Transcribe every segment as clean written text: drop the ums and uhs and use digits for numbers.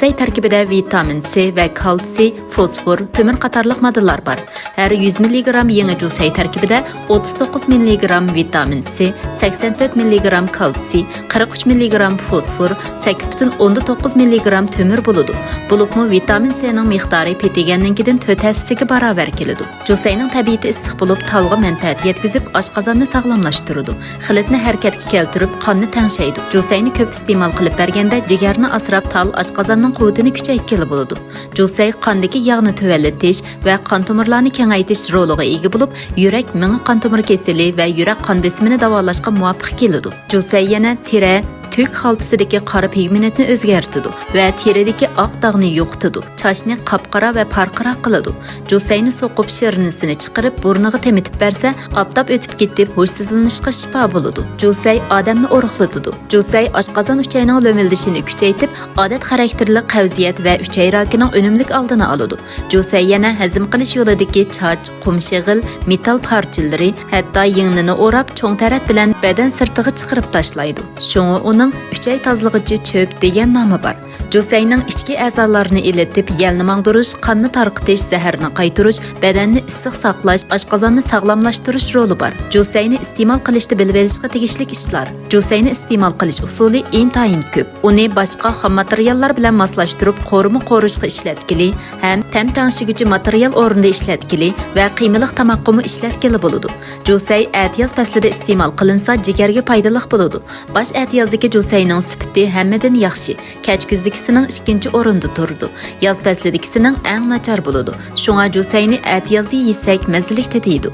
Say tarkibida vitamin C ve kalsiy, fosfor, tömür qatarlıq moddalar var. Her 100 mg yeni jusay tarkibida 39 mg vitamin C, 84 mg kalsiy, 43 mg fosfor, 8,9 mg tömür buludu. Bulupmu vitamin C'nin miqdari petigenninkidan 4 hissesiga baravar keladi. Jusayning tabiati issiq bo'lib, talg'a manfaat yetkazib, oshqozonni sog'lomlashtiradi. Xilitni harakatga keltirib, qonni tangshaydi. Jusayni ko'p iste'mol qilib berganda jigarni asrab tal oshqozonning quvvatini kuchaytirib bo'ladi. Jusay qondagi yog'ni tuvallatish va qon tomirlarini kengaytirish roliga ega bo'lib, yurak, ming qon tomir kasali va yurak qon besimini davolashga muvofiq keladi. Jusay yana teri tük xaltasidagi qora pigmentni o'zgartiradi va teridagi oq dog'ni yo'qotadi. Chashni qapqara va parqira qiladi. Jusayni so'qib shirinisini chiqarib burniga temitib bersa, optob o'tib ketib hushsizlanishga shifo bo'ladi. Jusay odamni o'riqlatadi. Jusay oshqozon uchayning lo'mildishini kuchaytirib, odat xarakterli qavziyat va uchay rakining unumlik oldini oladi. Jusay yana hazm qilish yo'lidagi choch, qumshig'il, metal parchalari, hatto yengni o'rab, cho'ng tarat bilan badan sirtig'i chiqarib tashlaydi. Shunga uning uchay tozlig'ichi cho'p degan nomi bor. Jusayning ichki a'zolarini elitib, yalni mangdirish, qonni tarqitish, zaharni qaytarish, badanni issiq saqlash, oshqozonni sog'lomlashtirish roli bor. Jusayni iste'mol qilishda bilib olishga tegishli ishlar. Jusayni iste'mol qilish usuli intayin ko'p. Uni boshqa xom materiallar bilan moslashtirib, qo'rishga ishlatkili, ham tam tangshiguvchi material o'rnida ishlatkili va qiymaliq tamoqqumi ishlatkili bo'ladi. Jusay atiyoz faslida iste'mol qilinsa, jigarga foydali bo'ladi. Bosh atiyozdagi jusayning sifati hammadan yaxshi. Kech kuzlikisining ikkinchi o'rinda turdi. Yoz faslidagisining eng nachar bo'ladi. Shunga jusayni atiyozda yesak mazalik tetiydi.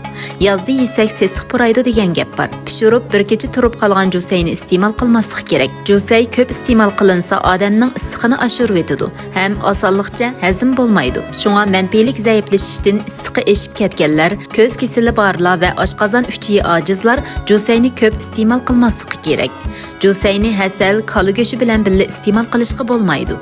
Yozda yesak sesiq puraydi degan gap bor. Pishirib bir kecha turib qolgan jusayni iste'mol qilmaslik kerak. Jusay ko'p iste'mol qilinsa, odamning issiqini oshirib etadi, ham osonlikcha hazm bo'lmaydi. Shunga manfilik zaiflashishdan issiqi eshib ketganlar, ko'z kasali borlar va oshqozon uchiyi ojizlar jusayni ko'p iste'mol qilmaslik kerak. Jusayni hasal, kola go'shi bilan birga iste'mol qilishga bo'lmaydi.